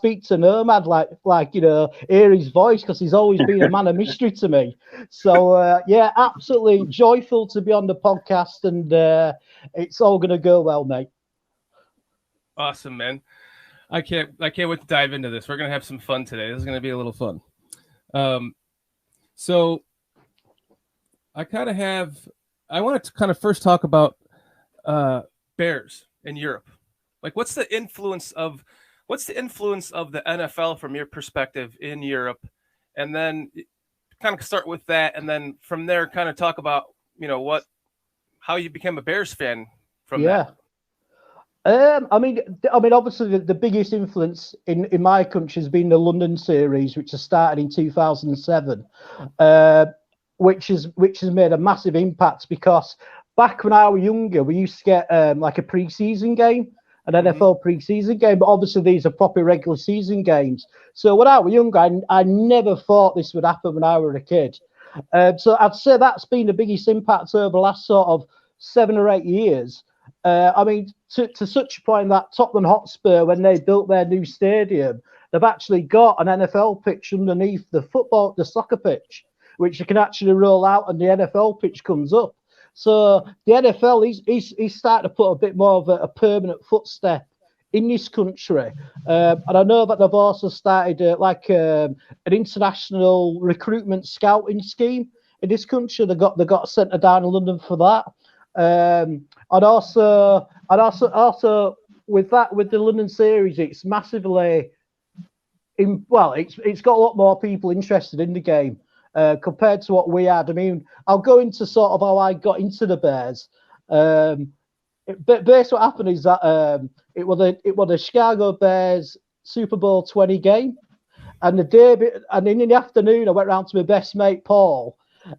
speak to Nomad, hear his voice, because he's always been a man of mystery to me. So yeah, absolutely joyful to be on the podcast, and it's all going to go well, mate. Awesome, man. I can't wait to dive into this. We're going to have some fun today. This is going to be a little fun. So I want to kind of first talk about Bears in Europe. Like, what's the influence of the NFL from your perspective in Europe? And then kind of start with that, and then from there kind of talk about, how you became a Bears fan from that. I mean, obviously the biggest influence in my country has been the London series, which has started in 2007, which has made a massive impact, because back when I was younger, we used to get like a pre-season game, an NFL pre-season game, but obviously these are proper regular season games. So when I was younger, I never thought this would happen when I was a kid. So I'd say that's been the biggest impact over the last sort of 7 or 8 years. I mean, to such a point that Tottenham Hotspur, when they built their new stadium, they've actually got an NFL pitch underneath the soccer pitch, which you can actually roll out, and the NFL pitch comes up. So the NFL, he's starting to put a bit more of a permanent footstep in this country, and I know that they've also started an international recruitment scouting scheme in this country. They got a centre down in London for that. And also with the London series, it's massively it's got a lot more people interested in the game compared to what we had. I mean, I'll go into sort of how I got into the Bears. But basically what happened is that it was the Chicago Bears Super Bowl 20 game, and in the afternoon I went round to my best mate Paul,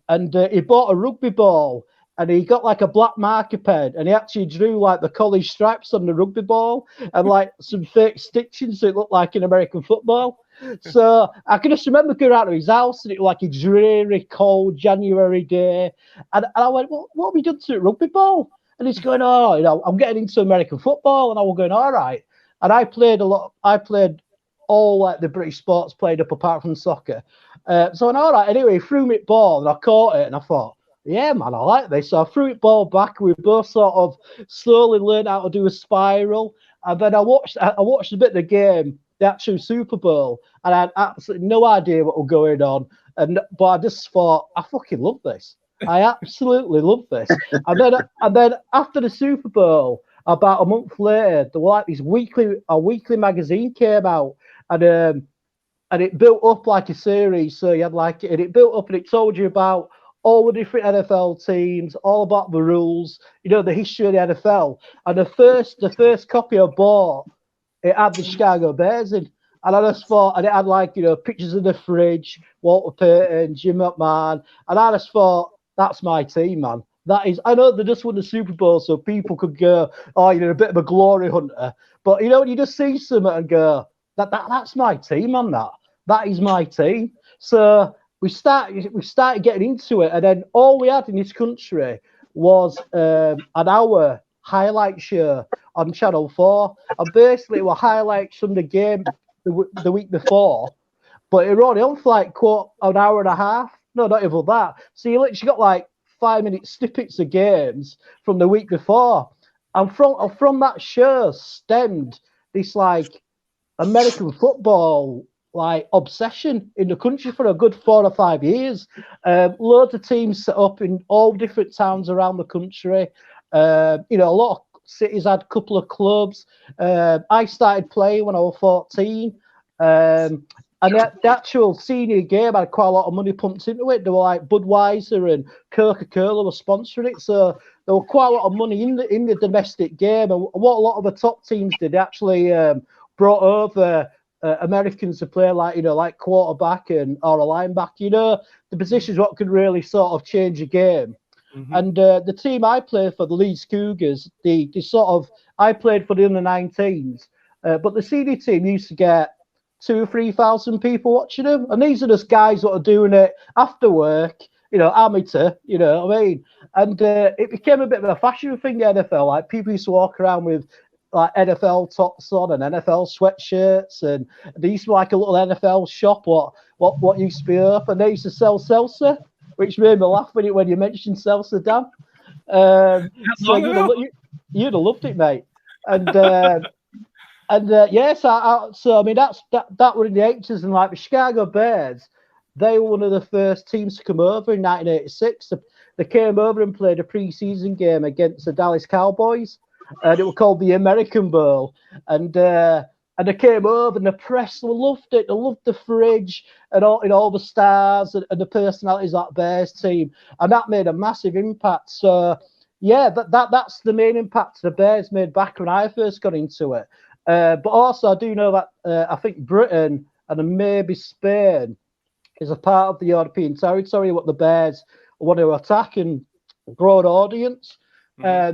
and he bought a rugby ball. And he got like a black marker pen, and he actually drew like the college stripes on the rugby ball and like some fake stitching so it looked like an American football. So I can just remember going out to his house, and it was like a dreary, cold January day. And I went, well, what have we done to the rugby ball? And he's going, oh, I'm getting into American football. And I was going, all right. And I played all like the British sports played up apart from soccer. So I went, all right. Anyway, he threw me the ball, and I caught it, and I thought, yeah, man, I like this. So I threw it ball back. We both sort of slowly learned how to do a spiral. And then I watched a bit of the game, the actual Super Bowl, and I had absolutely no idea what was going on. But I just thought, I fucking love this. I absolutely love this. And then after the Super Bowl, about a month later, there was like a weekly magazine came out, and it built up like a series. So you had it built up, and it told you about all the different NFL teams, all about the rules, the history of the NFL. And the first copy I bought, it had the Chicago Bears in. And I just thought, and it had pictures of the fridge, Walter Payton, Jim McMahon. And I just thought, that's my team, man. That is, I know they just won the Super Bowl, so people could go, oh, a bit of a glory hunter. But, when you just see something and go, that's my team, man, that is my team. So we started getting into it, and then all we had in this country was an hour highlight show on Channel 4, and basically it were highlights from the game the week before, but it was only on for like an hour and a half. No, not even that. So you literally got like 5-minute snippets of games from the week before, and from that show stemmed this like American football like obsession in the country for a good 4 or 5 years. Loads of teams set up in all different towns around the country. A lot of cities had a couple of clubs. I started playing when I was 14. And the actual senior game had quite a lot of money pumped into it. There were like Budweiser and Coca-Cola were sponsoring it. So there were quite a lot of money in the domestic game. And what a lot of the top teams did, they actually brought over Americans to play like quarterback or a linebacker, the positions what could really sort of change a game. Mm-hmm. And the team I played for, the Leeds Cougars, I played for the under-19s, but the senior team used to get 2,000 or 3,000 people watching them, and these are just guys that are doing it after work, amateur, what I mean? And it became a bit of a fashion thing, the NFL. Like people used to walk around with like NFL tops on and NFL sweatshirts, and there used to be like a little NFL shop. What used to be up, and they used to sell seltzer, which made me laugh when you mentioned seltzer, Dan. So you'd have loved it, mate. And yes, so I mean that were in the 80s, and like the Chicago Bears, they were one of the first teams to come over in 1986. They came over and played a preseason game against the Dallas Cowboys, and it was called the American Bowl. And they came over, and the press loved it. They loved the fridge and all the stars and the personalities of that Bears team, and that made a massive impact. So yeah, that's the main impact the Bears made back when I first got into it. But also I do know that I think Britain and maybe Spain is a part of the European territory what the Bears want to attack and grow an audience.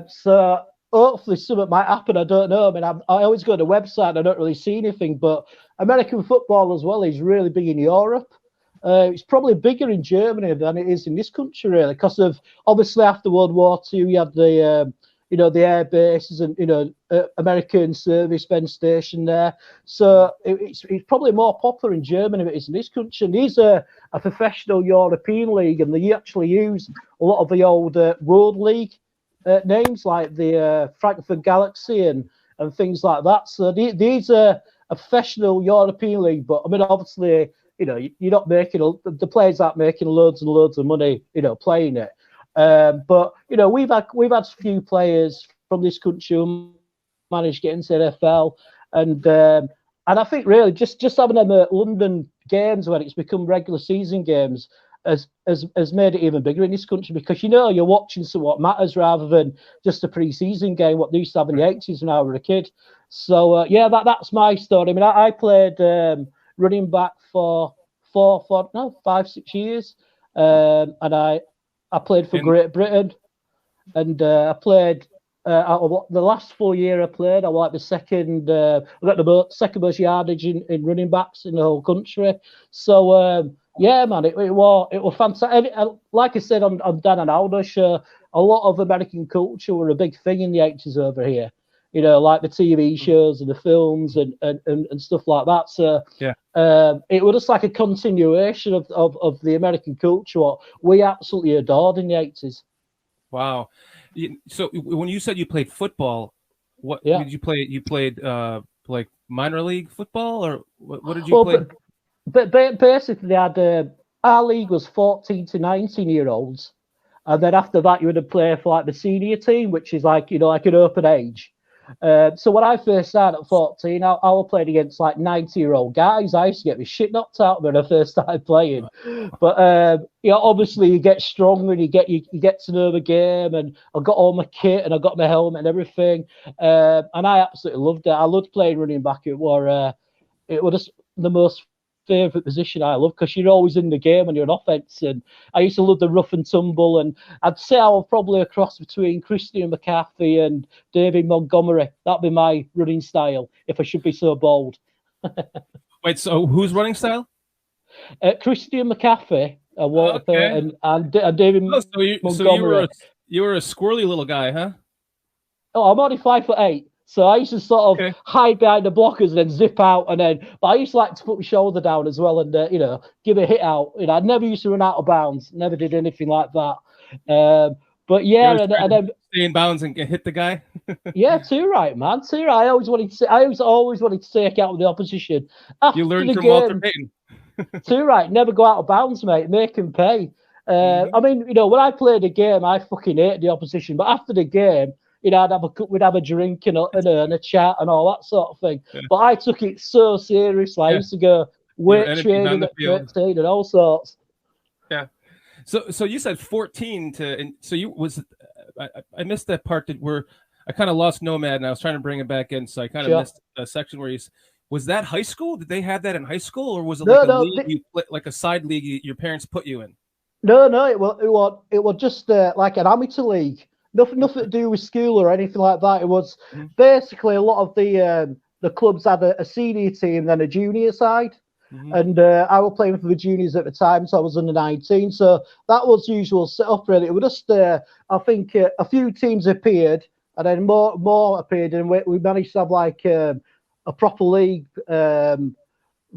So hopefully something might happen. I don't know. I mean, I always go to the website and I don't really see anything, but American football as well is really big in Europe. It's probably bigger in Germany than it is in this country, really, because of obviously after World War II, you had the the air bases and American servicemen stationed there. So it's probably more popular in Germany than it is in this country. And these are a professional European league, and they actually use a lot of the old road league names like the Frankfurt Galaxy and things like that. So these are a professional European league, but I mean obviously you're not making the players aren't making loads and loads of money playing it. But we've had a few players from this country who managed to get into the NFL, and I think really just having them at London games when it's become regular season games has made it even bigger in this country, because you're watching what matters rather than just a pre-season game what they used to have in the 80s when I was a kid. So yeah, that's my story. I mean, I played running back for 5-6 years, and I played for Great Britain, and I played out of the last 4 years I played. I like the second. I got the second most yardage in running backs in the whole country. So yeah, man, it was fantastic. Like I said on Dan and Aldo show, a lot of American culture were a big thing in the 80s over here. Like the TV shows and the films and stuff like that. So yeah. It was just like a continuation of the American culture, what we absolutely adored in the 80s. Wow. So when you said you played football, what did you play? You played like minor league football, or what did you play? But basically, our league was 14 to 19-year-olds, and then after that, you would play for like the senior team, which is like like an open age. So when I first started at 14, I was playing against like 90-year-old guys. I used to get my shit knocked out when I first started playing. But obviously you get stronger and you get to know the game. And I got all my kit and I got my helmet and everything. And I absolutely loved it. I loved playing running back. It was just the most favourite position I love, because you're always in the game when you're on offence. And I used to love the rough and tumble, and I'd say I was probably a cross between Christian McCaffrey and David Montgomery. That'd be my running style, if I should be so bold. Wait, so whose running style? Christian McCaffrey, and David Montgomery. So you were a squirrely little guy, huh? Oh, I'm only 5'8". So I used to sort of hide behind the blockers and then zip out, but I used to like to put my shoulder down as well and give a hit out. I never used to run out of bounds, never did anything like that. But yeah, and then stay in bounds and hit the guy. Yeah, too right, man. Too right. I always wanted to take out the opposition. You learned from Walter Payton. Too right. Never go out of bounds, mate. Make him pay. I mean, when I played a game, I fucking hated the opposition, but after the game, we'd have a drink and a chat and all that sort of thing. Yeah. But I took it so seriously. I used to go weight training at 13 and all sorts. Yeah. So you said 14 and so you was I missed that part where I kind of lost Nomad and I was trying to bring it back in, so I kind of missed a section where was that high school? Did they have that in high school, or was it like a side league your parents put you in? No, it was just like an amateur league. Nothing to do with school or anything like that. It was basically a lot of the clubs had a senior team, then a junior side. And I was playing for the juniors at the time, so I was under 19. So that was the usual setup, really. It was just, I think, a few teams appeared and then more appeared, and we managed to have like a proper league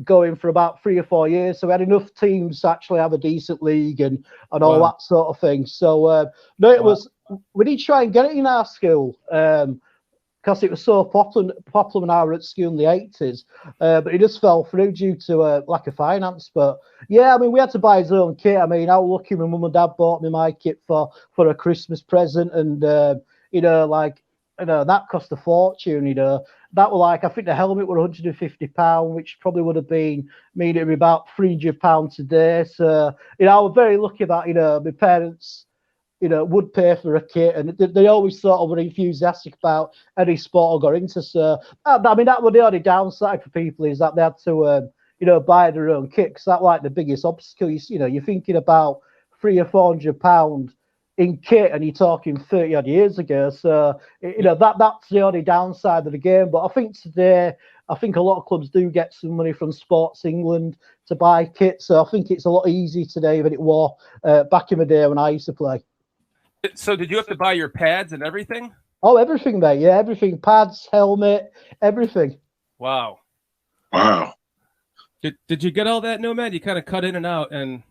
going for about 3 or 4 years. So we had enough teams to actually have a decent league and all that sort of thing. So no, it was, we did try and get it in our school because it was so popular when I was at school in the 80s, but it just fell through due to lack of finance. But yeah, I mean, we had to buy his own kit. I mean, I was lucky my mum and dad bought me my kit for a Christmas present, and that cost a fortune. That was like, I think the helmet was £150, which probably would have been it'd be about £300 today. So I was very lucky that my parents would pay for a kit, and they always sort of were enthusiastic about any sport I got into. So, I mean, that was the only downside for people, is that they had to, buy their own kit, because that's like the biggest obstacle. You're thinking about £300 or £400 in kit, and you're talking 30 odd years ago. So, that's the only downside of the game. But I think today, a lot of clubs do get some money from Sports England to buy kit. So I think it's a lot easier today than it was back in the day when I used to play. So did you have to buy your pads and everything? Oh, everything, mate. Yeah, everything. Pads, helmet, everything. Wow. Did you get all that, Nomad? You kind of cut in and out. And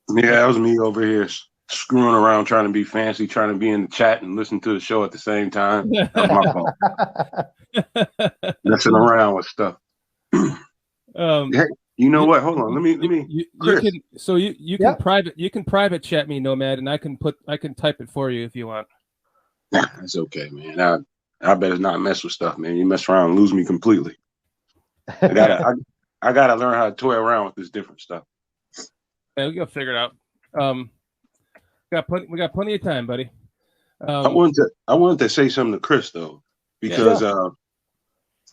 yeah, that was me over here screwing around, trying to be fancy, trying to be in the chat and listen to the show at the same time. That's my fault. Messing around with stuff. Hey, you know what? Hold on. Let me. Chris. You can private chat me, Nomad, and I can type it for you if you want. Nah, that's okay, man. I better not mess with stuff, man. You mess around and lose me completely. I gotta learn how to toy around with this different stuff. Yeah, we gotta figure it out. We got plenty of time, buddy. I wanted to say something to Chris though, because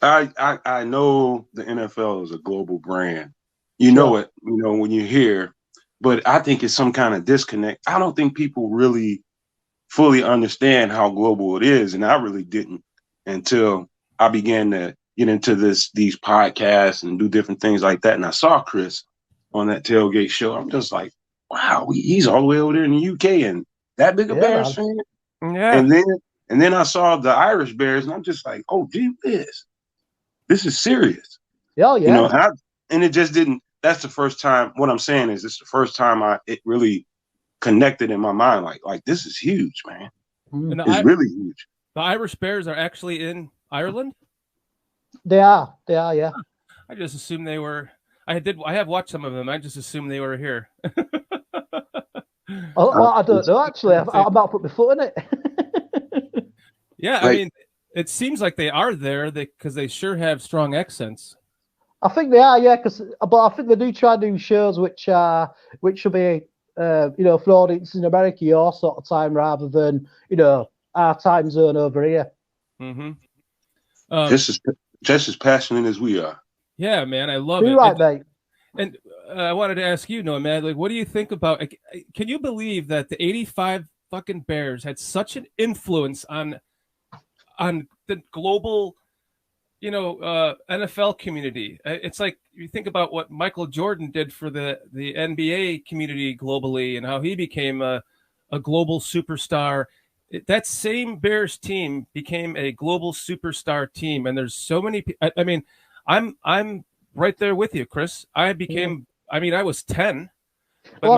I know the NFL is a global brand. You know it, when you hear, but I think it's some kind of disconnect. I don't think people really fully understand how global it is, and I really didn't until I began to get into these podcasts and do different things like that. And I saw Chris on that tailgate show. I'm just like, wow, he's all the way over there in the UK and that big a Bears fan. Yeah. And then I saw the Irish Bears, and I'm just like, oh, gee whiz, this is serious. Oh yeah. And it just didn't. That's the first time. What I'm saying is, it's the first time it really connected in my mind. Like this is huge, man. It's really huge. The Irish Bears are actually in Ireland. They are, yeah. I just assumed they were. I have watched some of them. I just assumed they were here. Well, I don't know. Actually, I might put my foot in it. Yeah, I mean, it seems like they are there because they sure have strong accents. I think they are, yeah. But I think they do try to do shows which will be, for audiences in America, your sort of time, rather than our time zone over here. Mm-hmm. Just as passionate as we are. Yeah, man, I love it. You're right, mate. And I wanted to ask you, Nomad, like, what do you think about? Can you believe that the '85 fucking Bears had such an influence on the global, NFL community? It's like you think about what Michael Jordan did for the NBA community globally, and how he became a global superstar. That same Bears team became a global superstar team, and there's so many. I mean, I'm right there with you, Chris. I became. I mean, I was 10. Well,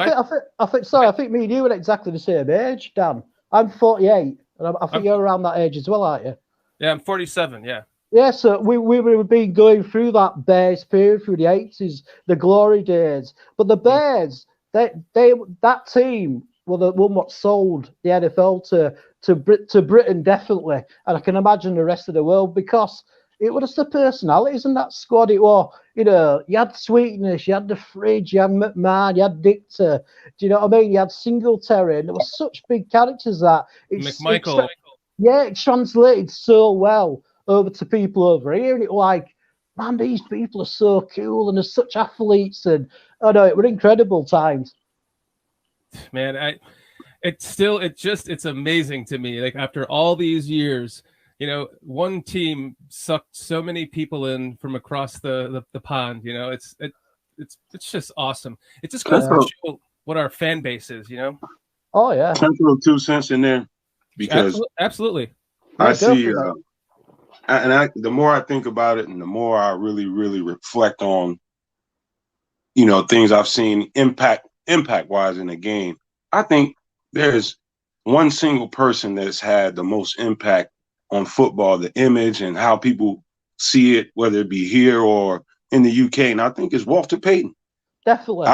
I think me and you were exactly the same age, Dan. I'm 48, and I think you're around that age as well, aren't you? Yeah, I'm 47. Yeah. Yeah, so we've been going through that Bears period through the 80s, the glory days. But the Bears, that team were the one what sold the NFL to Britain, definitely, and I can imagine the rest of the world, because it was just the personalities in that squad. It was, you had Sweetness, you had the Fridge, you had McMahon, you had Dictor. Do you know what I mean? You had Singletary, and there were such big characters that McMichael. It translated so well over to people over here, and it was like, man, these people are so cool, and they're such athletes, and it were incredible times. Man, it's amazing to me. Like, after all these years, one team sucked so many people in from across the pond. It's just awesome. It just goes to show what our fan base is. Oh yeah, 2 cents in there, because absolutely. I Yeah, go see. for it. The more I think about it, and the more I really, really reflect on, things I've seen impact wise in the game. I think there's one single person that's had the most impact on football, the image and how people see it, whether it be here or in the UK. And I think it's Walter Payton. Definitely.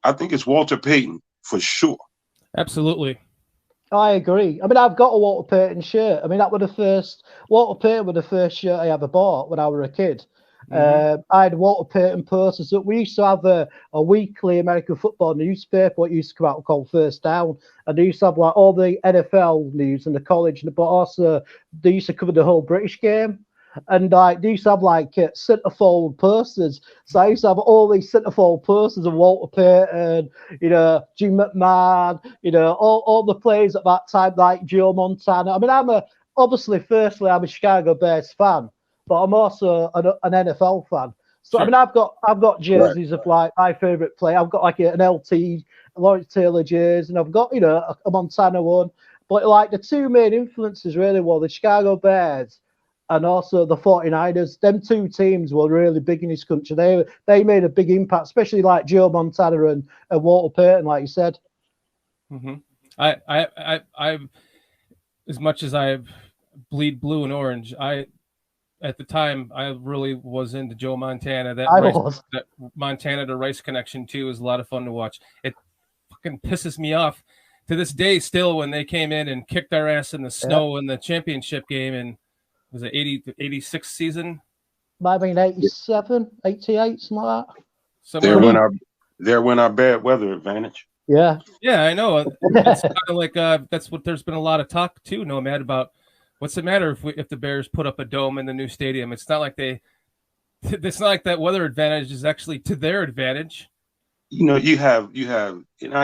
I think it's Walter Payton for sure. Absolutely. I agree. I mean, I've got a Walter Payton shirt. I mean, Walter Payton was the first shirt I ever bought when I was a kid. I had Walter Payton posters. We used to have a weekly American football newspaper, what used to come out called First Down. And they used to have like all the NFL news and the college, but also they used to cover the whole British game. And like they used to have like centerfold posters. So I used to have all these centerfold posters of Walter Payton, Jim McMahon, all the players at that time, like Joe Montana. I mean, firstly, I'm a Chicago Bears fan, but I'm also an NFL fan. So Sure. I mean, I've got jerseys of like my favorite player. I've got like an LT Lawrence Taylor jersey, and I've got a Montana one. But like the two main influences really were the Chicago Bears and also the 49ers. Them two teams were really big in this country. They made a big impact, especially like Joe Montana and Walter Payton, like you said. Mm-hmm. I as much as I bleed blue and orange, at the time I really was into Joe Montana. That Montana to Rice connection too is a lot of fun to watch. It fucking pisses me off to this day still when they came in and kicked our ass in the snow in the championship game and was it 86 season? Might have been 87, 88, something like that. There went our bad weather advantage. Yeah. Yeah, I know. It's kind of like that's what there's been a lot of talk too, Nomad, about what's the matter if the Bears put up a dome in the new stadium. It's not like that weather advantage is actually to their advantage. You have, and